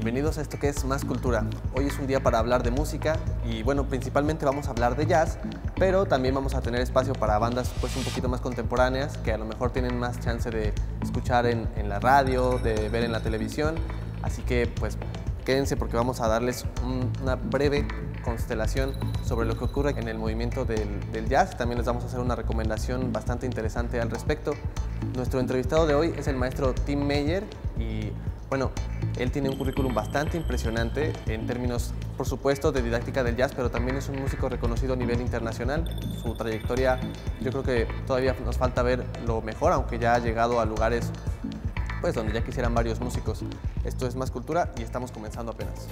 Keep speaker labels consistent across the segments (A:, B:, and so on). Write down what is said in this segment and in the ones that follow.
A: bienvenidos a esto que es Más Cultura. Hoy es un día para hablar de música y bueno, principalmente vamos a hablar de jazz, pero también vamos a tener espacio para bandas pues un poquito más contemporáneas que a lo mejor tienen más chance de escuchar en la radio, de ver en la televisión, así que pues quédense porque vamos a darles una breve constelación sobre lo que ocurre en el movimiento del jazz. También les vamos a hacer una recomendación bastante interesante al respecto. Nuestro entrevistado de hoy es el maestro Tim Meyer y bueno, él tiene un currículum bastante impresionante en términos, por supuesto, de didáctica del jazz, pero también es un músico reconocido a nivel internacional. Su trayectoria, yo creo que todavía nos falta ver lo mejor, aunque ya ha llegado a lugares pues donde ya quisieran varios músicos. Esto es Más Cultura y estamos comenzando apenas.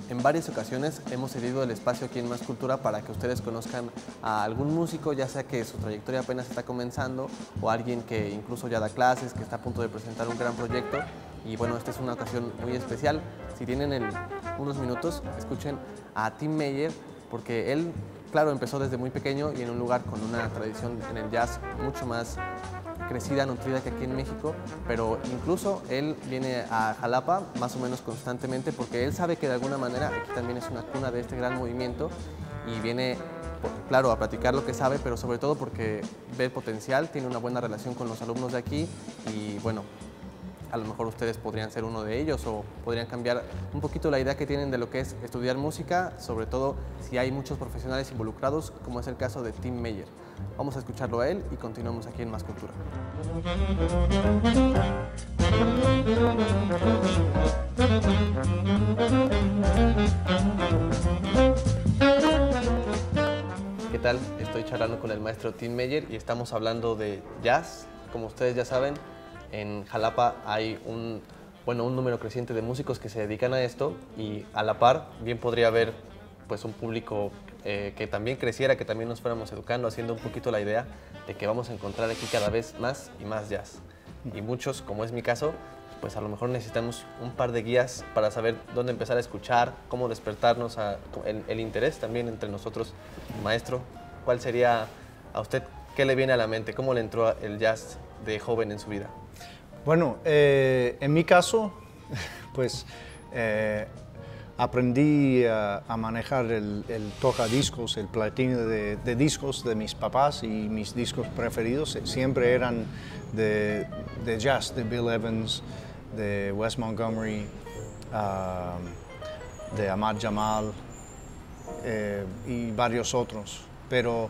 A: En varias ocasiones hemos cedido el espacio aquí en Más Cultura para que ustedes conozcan a algún músico, ya sea que su trayectoria apenas está comenzando o alguien que incluso ya da clases, que está a punto de presentar un gran proyecto. Y bueno, esta es una ocasión muy especial. Si tienen unos minutos, escuchen a Tim Meyer, porque él, claro, empezó desde muy pequeño y en un lugar con una tradición en el jazz mucho más crecida, nutrida que aquí en México, pero incluso él viene a Jalapa más o menos constantemente porque él sabe que de alguna manera aquí también es una cuna de este gran movimiento y viene, claro, a platicar lo que sabe, pero sobre todo porque ve el potencial, tiene una buena relación con los alumnos de aquí y bueno, a lo mejor ustedes podrían ser uno de ellos o podrían cambiar un poquito la idea que tienen de lo que es estudiar música, sobre todo si hay muchos profesionales involucrados, como es el caso de Tim Meyer. Vamos a escucharlo a él y continuamos aquí en Más Cultura. ¿Qué tal? Estoy charlando con el maestro Tim Meyer y estamos hablando de jazz. Como ustedes ya saben, en Jalapa hay un número creciente de músicos que se dedican a esto y a la par bien podría haber pues un público que también creciera, que también nos fuéramos educando, haciendo un poquito la idea de que vamos a encontrar aquí cada vez más y más jazz. Y muchos, como es mi caso, pues a lo mejor necesitamos un par de guías para saber dónde empezar a escuchar, cómo despertarnos el interés también entre nosotros. Maestro, ¿cuál sería a usted, qué le viene a la mente? ¿Cómo le entró el jazz de joven en su vida?
B: Bueno, en mi caso, pues aprendí a manejar el tocadiscos, el platino de discos de mis papás y mis discos preferidos siempre eran de jazz, de Bill Evans, de Wes Montgomery, de Ahmad Jamal y varios otros. Pero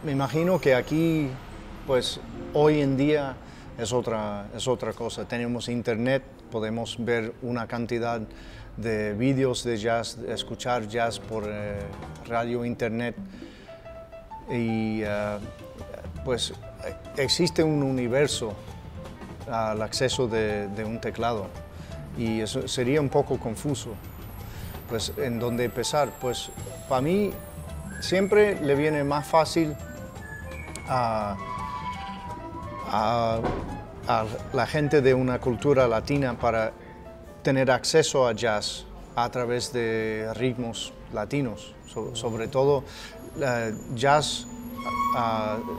B: me imagino que aquí, pues hoy en día es otra cosa. Tenemos internet, podemos ver una cantidad de vídeos de jazz, escuchar jazz por radio, internet y pues existe un universo al acceso de un teclado y eso sería un poco confuso. Pues en dónde empezar, pues para mí siempre le viene más fácil a la gente de una cultura latina para tener acceso a jazz a través de ritmos latinos. Sobre todo, jazz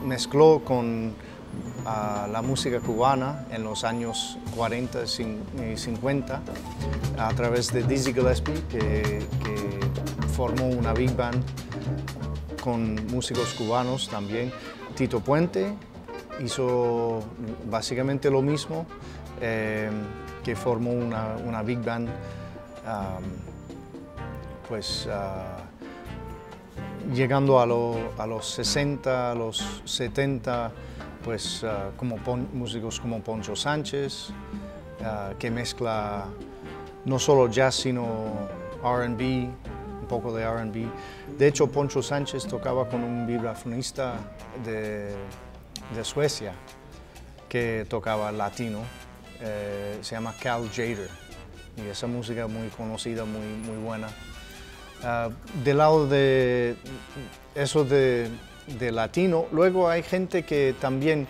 B: mezcló con la música cubana en los años 40 y 50 a través de Dizzy Gillespie, que formó una big band con músicos cubanos también. Tito Puente hizo básicamente lo mismo, que formó una big band llegando a los 60, a los 70, pues músicos como Poncho Sánchez, que mezcla no solo jazz sino R&B, un poco de R&B. De hecho, Poncho Sánchez tocaba con un vibrafonista de Suecia que tocaba latino, se llama Cal Jader, y esa música muy conocida, muy buena. Del lado de eso de latino, luego hay gente que también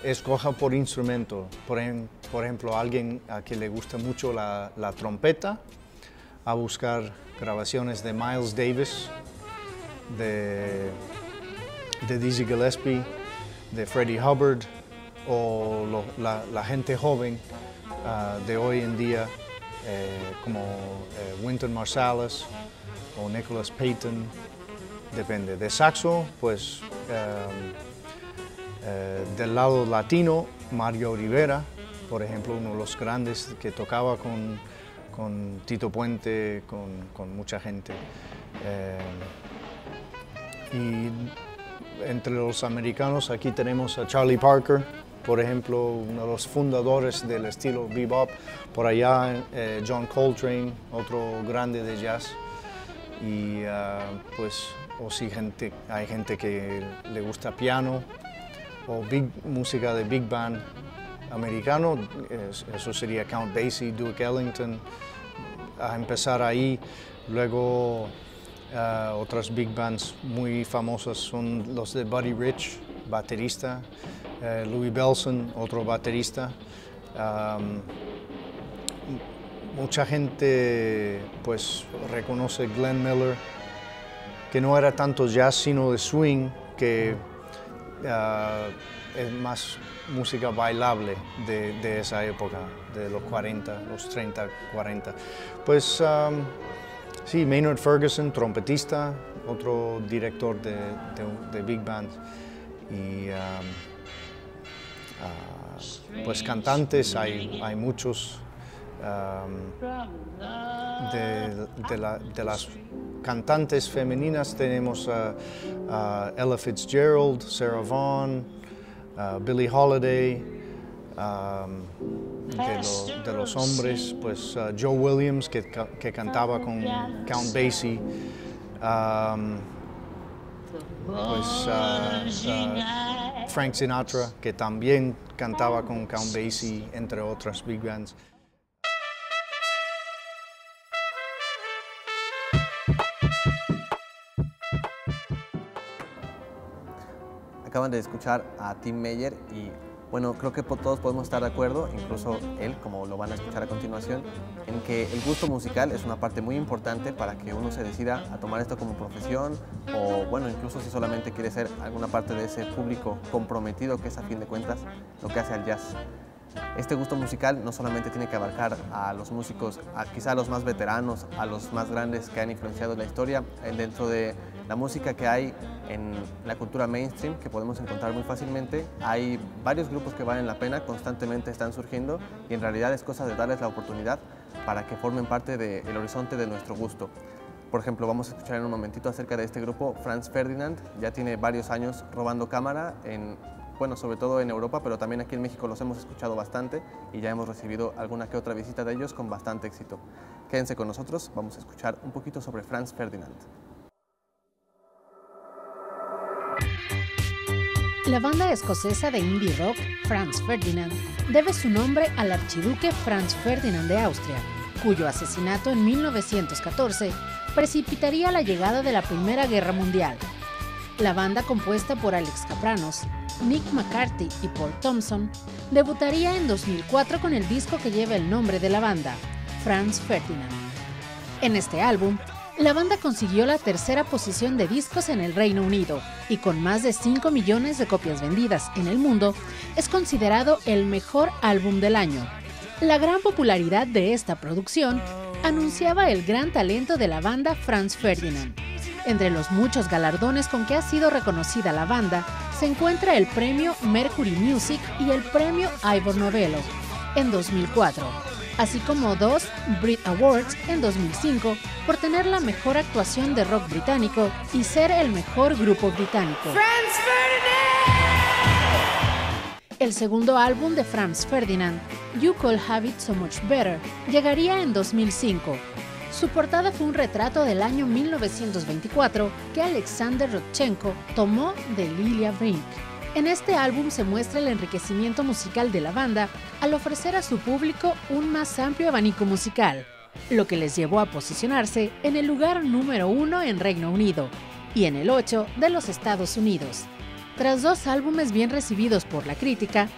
B: escoja por instrumento. Por ejemplo, alguien a que le gusta mucho la trompeta, a buscar grabaciones de Miles Davis, de Dizzy Gillespie, de Freddie Hubbard, o la gente joven de hoy en día, como Wynton Marsalis o Nicholas Payton, depende. De saxo, pues del lado latino, Mario Rivera, por ejemplo, uno de los grandes que tocaba con Tito Puente, con mucha gente. Y entre los americanos aquí tenemos a Charlie Parker, por ejemplo, uno de los fundadores del estilo bebop. Por allá John Coltrane, otro grande de jazz. Y pues hay gente que le gusta piano o música de big band americano, eso sería Count Basie, Duke Ellington, a empezar ahí. Luego otras big bands muy famosas son los de Buddy Rich, baterista, Louis Bellson, otro baterista. Mucha gente pues reconoce Glenn Miller, que no era tanto jazz sino de swing, que es más música bailable de esa época, de los 40, los 30, 40. Pues sí, Maynard Ferguson, trompetista, otro director de big band. Y pues cantantes, hay muchos. De las cantantes femeninas tenemos a Ella Fitzgerald, Sarah Vaughan, Billie Holiday. De los hombres, pues Joe Williams, que cantaba con Count Basie. Frank Sinatra, que también cantaba con Count Basie, entre otras big bands.
A: Acaban de escuchar a Tim Mayer y bueno, creo que todos podemos estar de acuerdo, incluso él, como lo van a escuchar a continuación, en que el gusto musical es una parte muy importante para que uno se decida a tomar esto como profesión o, bueno, incluso si solamente quiere ser alguna parte de ese público comprometido que es a fin de cuentas lo que hace al jazz. Este gusto musical no solamente tiene que abarcar a los músicos, quizá a los más veteranos, a los más grandes que han influenciado la historia. Dentro de la música que hay en la cultura mainstream, que podemos encontrar muy fácilmente, hay varios grupos que valen la pena, constantemente están surgiendo y en realidad es cosa de darles la oportunidad para que formen parte del horizonte de nuestro gusto. Por ejemplo, vamos a escuchar en un momentito acerca de este grupo, Franz Ferdinand. Ya tiene varios años robando cámara bueno, sobre todo en Europa, pero también aquí en México los hemos escuchado bastante y ya hemos recibido alguna que otra visita de ellos con bastante éxito. Quédense con nosotros, vamos a escuchar un poquito sobre Franz Ferdinand.
C: La banda escocesa de indie rock, Franz Ferdinand, debe su nombre al archiduque Franz Ferdinand de Austria, cuyo asesinato en 1914 precipitaría la llegada de la Primera Guerra Mundial. La banda, compuesta por Alex Kapranos, Nick McCarthy y Paul Thompson, debutaría en 2004 con el disco que lleva el nombre de la banda, Franz Ferdinand. En este álbum, la banda consiguió la tercera posición de discos en el Reino Unido y con más de 5 millones de copias vendidas en el mundo, es considerado el mejor álbum del año. La gran popularidad de esta producción anunciaba el gran talento de la banda Franz Ferdinand. Entre los muchos galardones con que ha sido reconocida la banda, se encuentra el premio Mercury Music y el premio Ivor Novello. En 2004, así como 2 Brit Awards en 2005 por tener la mejor actuación de rock británico y ser el mejor grupo británico. El segundo álbum de Franz Ferdinand, You Could Have It So Much Better, llegaría en 2005. Su portada fue un retrato del año 1924 que Alexander Rodchenko tomó de Lilia Brink. En este álbum se muestra el enriquecimiento musical de la banda al ofrecer a su público un más amplio abanico musical, lo que les llevó a posicionarse en el lugar número 1 en Reino Unido y en el 8 de los Estados Unidos. Tras 2 álbumes bien recibidos por la crítica,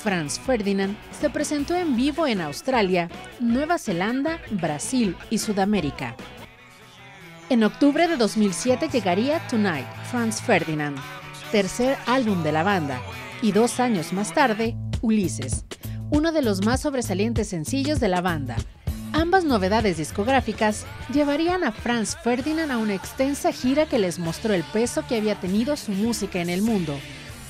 C: Franz Ferdinand se presentó en vivo en Australia, Nueva Zelanda, Brasil y Sudamérica. En octubre de 2007 llegaría Tonight, Franz Ferdinand, tercer álbum de la banda, y 2 años más tarde, Ulises, uno de los más sobresalientes sencillos de la banda. Ambas novedades discográficas llevarían a Franz Ferdinand a una extensa gira que les mostró el peso que había tenido su música en el mundo.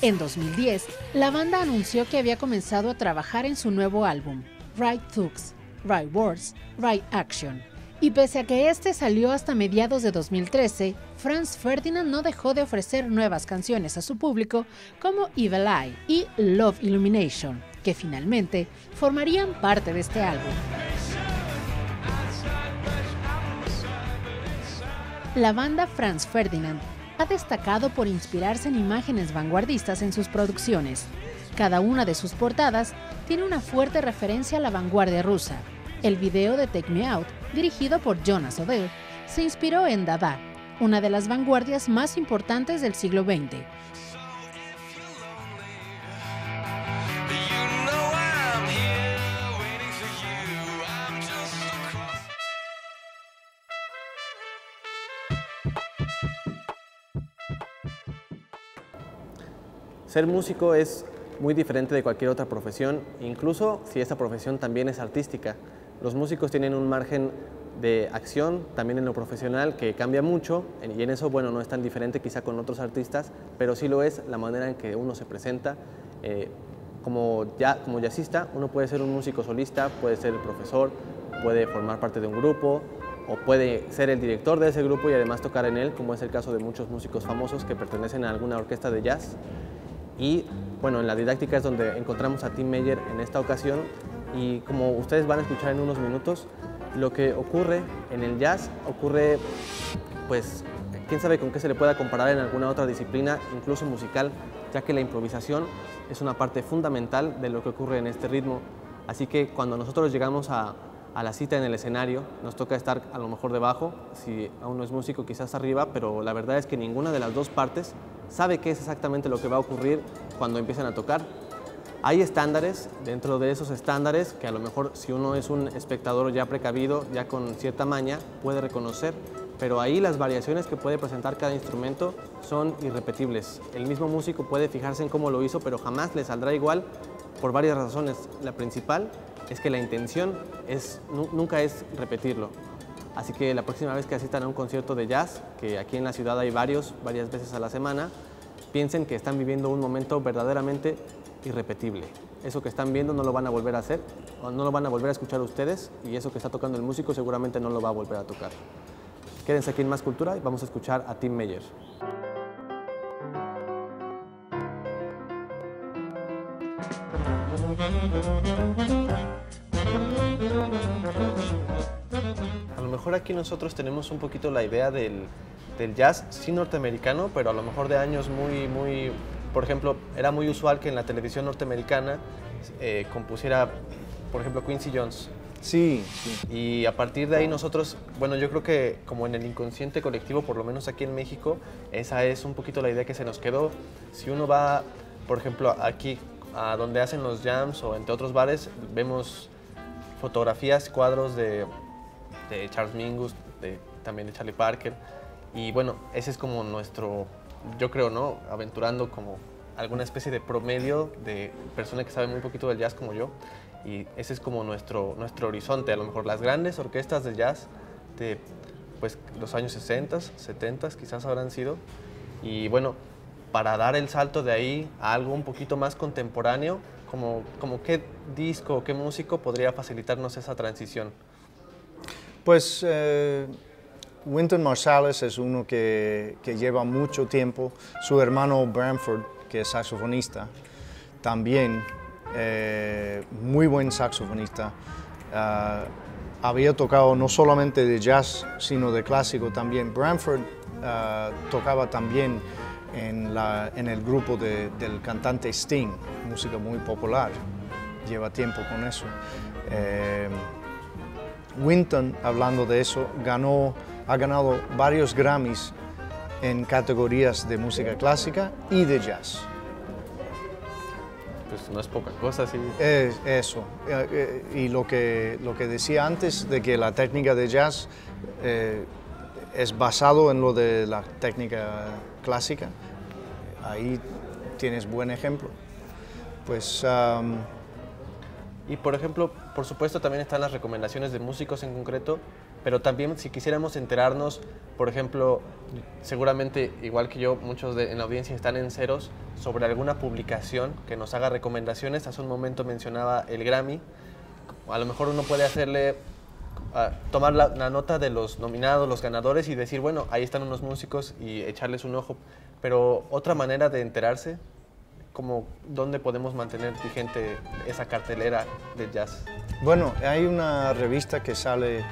C: En 2010, la banda anunció que había comenzado a trabajar en su nuevo álbum, Right Thugs, Right Words, Right Action. Y pese a que este salió hasta mediados de 2013, Franz Ferdinand no dejó de ofrecer nuevas canciones a su público como Evil Eye y Love Illumination, que finalmente formarían parte de este álbum. La banda Franz Ferdinand ha destacado por inspirarse en imágenes vanguardistas en sus producciones. Cada una de sus portadas tiene una fuerte referencia a la vanguardia rusa. El video de Take Me Out, dirigido por Jonas Odell, se inspiró en Dada, una de las vanguardias más importantes del siglo XX.
A: Ser músico es muy diferente de cualquier otra profesión, incluso si esta profesión también es artística. Los músicos tienen un margen de acción también en lo profesional que cambia mucho, y en eso, bueno, no es tan diferente quizá con otros artistas, pero sí lo es la manera en que uno se presenta. Como jazzista, uno puede ser un músico solista, puede ser el profesor, puede formar parte de un grupo, o puede ser el director de ese grupo y además tocar en él, como es el caso de muchos músicos famosos que pertenecen a alguna orquesta de jazz. Y bueno, en la didáctica es donde encontramos a Tim Meyer en esta ocasión, y como ustedes van a escuchar en unos minutos, lo que ocurre en el jazz ocurre, pues, quién sabe con qué se le pueda comparar en alguna otra disciplina, incluso musical, ya que la improvisación es una parte fundamental de lo que ocurre en este ritmo. Así que cuando nosotros llegamos a la cita en el escenario, nos toca estar a lo mejor debajo, si aún no es músico quizás arriba, pero la verdad es que ninguna de las dos partes sabe qué es exactamente lo que va a ocurrir cuando empiezan a tocar. Hay estándares, dentro de esos estándares que a lo mejor si uno es un espectador ya precavido, ya con cierta maña, puede reconocer, pero ahí las variaciones que puede presentar cada instrumento son irrepetibles. El mismo músico puede fijarse en cómo lo hizo, pero jamás le saldrá igual por varias razones. La principal es que la intención nunca es repetirlo. Así que la próxima vez que asistan a un concierto de jazz, que aquí en la ciudad hay varias veces a la semana, piensen que están viviendo un momento verdaderamente irrepetible. Eso que están viendo no lo van a volver a hacer, o no lo van a volver a escuchar ustedes, y eso que está tocando el músico seguramente no lo va a volver a tocar. Quédense aquí en Más Cultura y vamos a escuchar a Tim Meyer. A lo mejor aquí nosotros tenemos un poquito la idea del jazz, sí norteamericano, pero a lo mejor de años muy... Por ejemplo, era muy usual que en la televisión norteamericana compusiera, por ejemplo, Quincy Jones.
B: Sí.
A: Y a partir de ahí nosotros, bueno, yo creo que como en el inconsciente colectivo, por lo menos aquí en México, esa es un poquito la idea que se nos quedó. Si uno va, por ejemplo, aquí a donde hacen los jams o entre otros bares, vemos fotografías, cuadros de Charles Mingus, también de Charlie Parker. Y bueno, ese es como nuestro, yo creo, ¿no? Aventurando como alguna especie de promedio de persona que sabe muy poquito del jazz como yo. Y ese es como nuestro horizonte. A lo mejor las grandes orquestas de jazz de pues, los años 60, 70 quizás habrán sido. Y bueno, para dar el salto de ahí a algo un poquito más contemporáneo, como qué disco, qué músico podría facilitarnos esa transición.
B: Pues Wynton Marsalis es uno que lleva mucho tiempo. Su hermano Branford, que es saxofonista, también muy buen saxofonista. Había tocado no solamente de jazz, sino de clásico también. Branford tocaba también en el grupo del cantante Sting, música muy popular. Lleva tiempo con eso. Wynton, hablando de eso, ha ganado varios Grammys en categorías de música clásica y de jazz.
A: Pues no es poca cosa, sí.
B: Eso. Y lo que decía antes, de que la técnica de jazz es basado en lo de la técnica clásica, ahí tienes buen ejemplo. Pues...
A: Y por ejemplo, por supuesto también están las recomendaciones de músicos en concreto, pero también si quisiéramos enterarnos, por ejemplo, seguramente igual que yo, muchos en la audiencia están en ceros, sobre alguna publicación que nos haga recomendaciones. Hace un momento mencionaba el Grammy, a lo mejor uno puede hacerle, tomar la nota de los nominados, los ganadores y decir, bueno, ahí están unos músicos y echarles un ojo, pero otra manera de enterarse, como dónde podemos mantener vigente esa cartelera de jazz.
B: Bueno, hay una revista que sale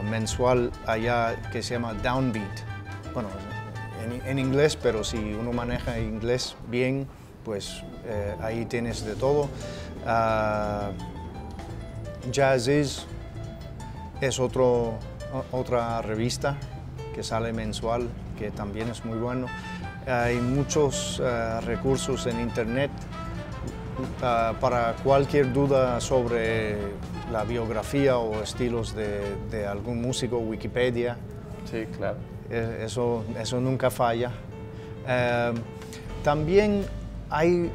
B: mensual allá que se llama Downbeat. Bueno, en inglés, pero si uno maneja inglés bien, pues ahí tienes de todo. Jazziz es otra revista que sale mensual, que también es muy bueno. Hay muchos recursos en internet para cualquier duda sobre la biografía o estilos de algún músico, Wikipedia.
A: Sí, claro.
B: Eso nunca falla. También hay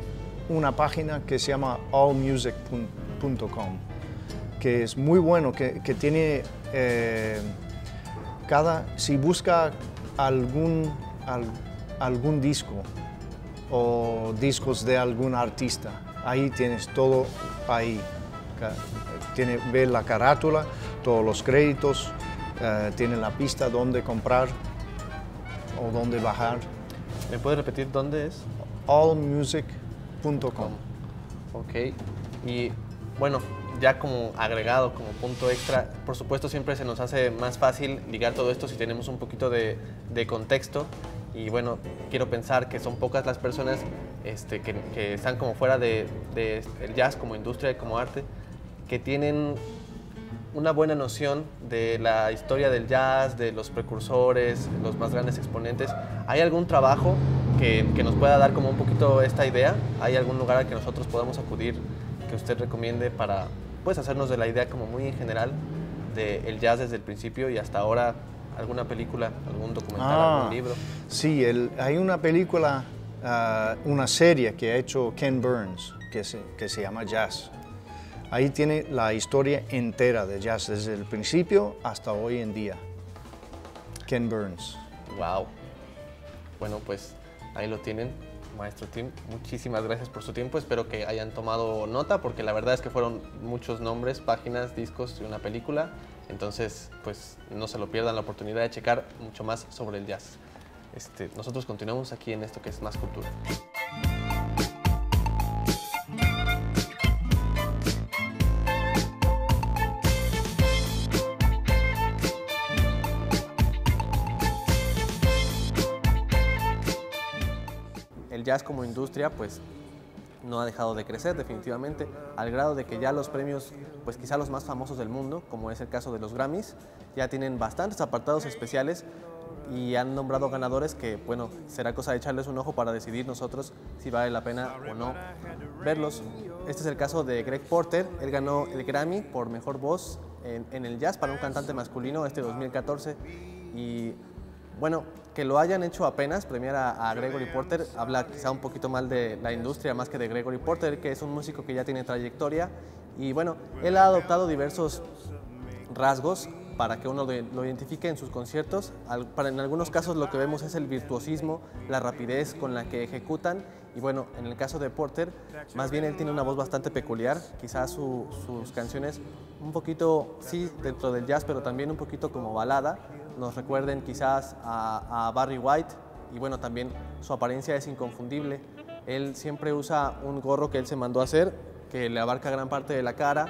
B: una página que se llama allmusic.com, que es muy bueno, que tiene si busca algún disco o discos de algún artista, ahí tienes todo ahí. Ve la carátula, todos los créditos, tiene la pista dónde comprar o dónde bajar.
A: ¿Me puedes repetir dónde es?
B: allmusic.com.
A: Ok, y bueno, ya como agregado, como punto extra, por supuesto siempre se nos hace más fácil ligar todo esto si tenemos un poquito de contexto. Y bueno, quiero pensar que son pocas las personas que están como fuera del jazz como industria y como arte, que tienen una buena noción de la historia del jazz, de los precursores, los más grandes exponentes. ¿Hay algún trabajo que nos pueda dar como un poquito esta idea? ¿Hay algún lugar al que nosotros podamos acudir que usted recomiende para pues, hacernos de la idea como muy en general del jazz desde el principio y hasta ahora? ¿Alguna película, algún documental, algún libro?
B: Sí, hay una película, una serie que ha hecho Ken Burns, que se llama Jazz. Ahí tiene la historia entera de jazz, desde el principio hasta hoy en día. Ken Burns.
A: Wow. Bueno, pues ahí lo tienen, maestro Tim. Muchísimas gracias por su tiempo. Espero que hayan tomado nota, porque la verdad es que fueron muchos nombres, páginas, discos y una película. Entonces, pues no se lo pierdan la oportunidad de checar mucho más sobre el jazz. Nosotros continuamos aquí en esto que es Más Cultura. El jazz como industria, pues no ha dejado de crecer definitivamente, al grado de que ya los premios, pues quizá los más famosos del mundo, como es el caso de los Grammys, ya tienen bastantes apartados especiales y han nombrado ganadores que, bueno, será cosa de echarles un ojo para decidir nosotros si vale la pena o no verlos. Este es el caso de Greg Porter. Él ganó el Grammy por Mejor Voz en el jazz para un cantante masculino 2014 y bueno, que lo hayan hecho apenas, premiar a Gregory Porter, habla quizá un poquito mal de la industria más que de Gregory Porter, que es un músico que ya tiene trayectoria y bueno, él ha adoptado diversos rasgos para que uno lo identifique en sus conciertos. En algunos casos lo que vemos es el virtuosismo, la rapidez con la que ejecutan, y bueno, en el caso de Porter, más bien él tiene una voz bastante peculiar, quizás sus canciones un poquito, sí, dentro del jazz, pero también un poquito como balada, nos recuerden quizás a Barry White, y bueno, también su apariencia es inconfundible. Él siempre usa un gorro que él se mandó a hacer, que le abarca gran parte de la cara.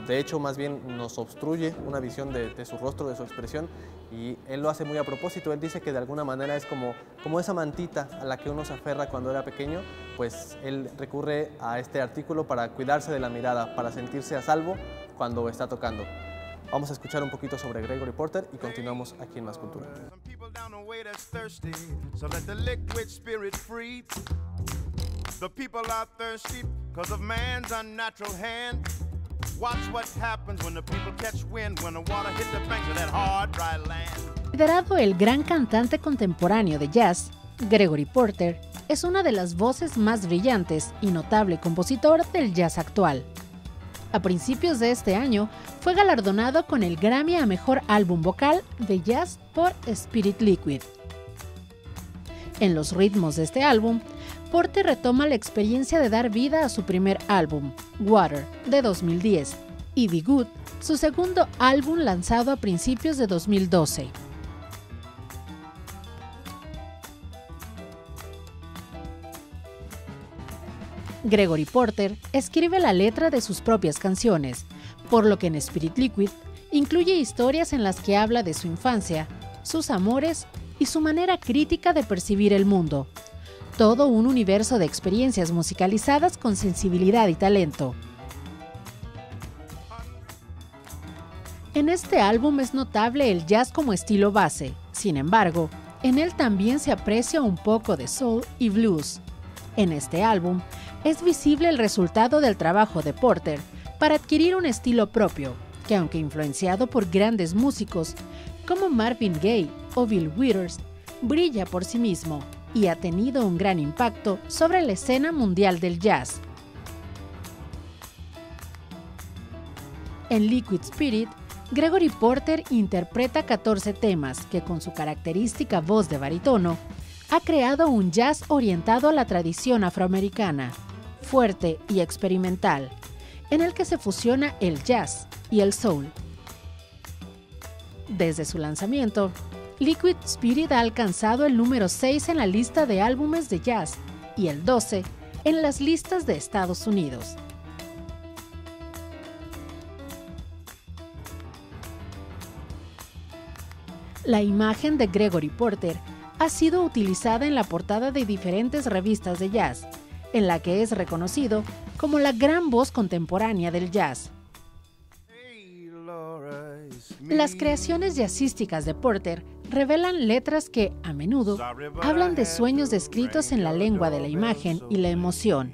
A: De hecho, más bien nos obstruye una visión de su rostro, de su expresión, y él lo hace muy a propósito. Él dice que de alguna manera es como esa mantita a la que uno se aferra cuando era pequeño, pues él recurre a este artículo para cuidarse de la mirada, para sentirse a salvo cuando está tocando. Vamos a escuchar un poquito sobre Gregory Porter y continuamos aquí en Más Cultura.
D: The people are thirsty because of man's unnatural hand. Watch what happens when the people catch wind, when the water hits the banks of that hard, dry land.
C: Considerado el gran cantante contemporáneo de jazz, Gregory Porter es una de las voces más brillantes y notable compositor del jazz actual. A principios de este año, fue galardonado con el Grammy a Mejor Álbum Vocal de Jazz por Spirit Liquid. En los ritmos de este álbum, Porter retoma la experiencia de dar vida a su primer álbum, Water, de 2010, y Be Good, su segundo álbum lanzado a principios de 2012. Gregory Porter escribe la letra de sus propias canciones, por lo que en Spirit Liquid incluye historias en las que habla de su infancia, sus amores y su manera crítica de percibir el mundo. Todo un universo de experiencias musicalizadas con sensibilidad y talento. En este álbum es notable el jazz como estilo base, sin embargo, en él también se aprecia un poco de soul y blues. En este álbum es visible el resultado del trabajo de Porter para adquirir un estilo propio, que aunque influenciado por grandes músicos como Marvin Gaye o Bill Withers, brilla por sí mismo y ha tenido un gran impacto sobre la escena mundial del jazz. En Liquid Spirit, Gregory Porter interpreta 14 temas que con su característica voz de barítono ha creado un jazz orientado a la tradición afroamericana, fuerte y experimental, en el que se fusiona el jazz y el soul. Desde su lanzamiento, Liquid Spirit ha alcanzado el número 6 en la lista de álbumes de jazz y el 12 en las listas de Estados Unidos. La imagen de Gregory Porter ha sido utilizada en la portada de diferentes revistas de jazz, en la que es reconocido como la gran voz contemporánea del jazz. Las creaciones jazzísticas de Porter revelan letras que, a menudo, hablan de sueños descritos en la lengua de la imagen y la emoción.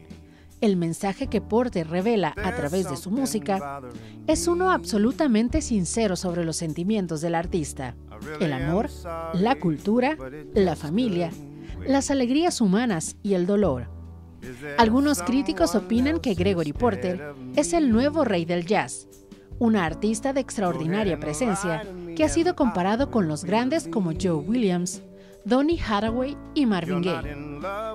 C: El mensaje que Porter revela a través de su música es uno absolutamente sincero sobre los sentimientos del artista: el amor, la cultura, la familia, las alegrías humanas y el dolor. Algunos críticos opinan que Gregory Porter es el nuevo rey del jazz, una artista de extraordinaria presencia que ha sido comparado con los grandes como Joe Williams, Donny Hathaway y Marvin Gaye.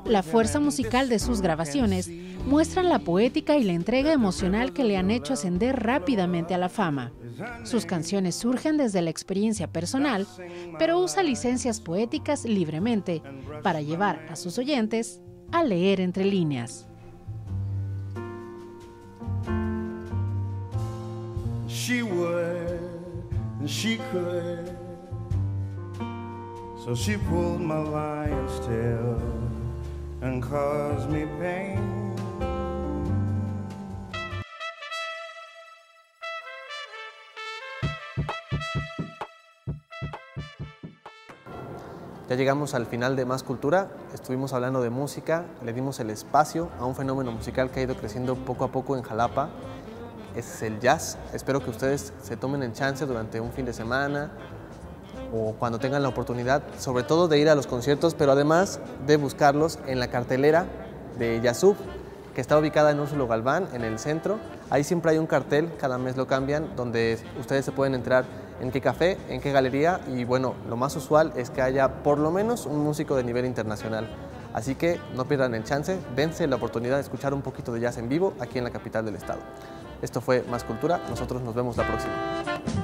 C: La fuerza musical de sus grabaciones muestran la poética y la entrega emocional que le han hecho ascender rápidamente a la fama. Sus canciones surgen desde la experiencia personal, pero usa licencias poéticas libremente para llevar a sus oyentes a leer entre líneas.
D: She would, and she could. So she pulled my lion's tail and caused me pain.
A: Ya llegamos al final de Más Cultura. Estuvimos hablando de música, le dimos el espacio a un fenómeno musical que ha ido creciendo poco a poco en Jalapa. Es el jazz. Espero que ustedes se tomen el chance durante un fin de semana o cuando tengan la oportunidad, sobre todo de ir a los conciertos, pero además de buscarlos en la cartelera de Jazzub, que está ubicada en Úrsulo Galván, en el centro. Ahí siempre hay un cartel, cada mes lo cambian, donde ustedes se pueden entrar en qué café, en qué galería y bueno, lo más usual es que haya por lo menos un músico de nivel internacional. Así que no pierdan el chance, dense la oportunidad de escuchar un poquito de jazz en vivo aquí en la capital del estado. Esto fue Más Cultura, nosotros nos vemos la próxima.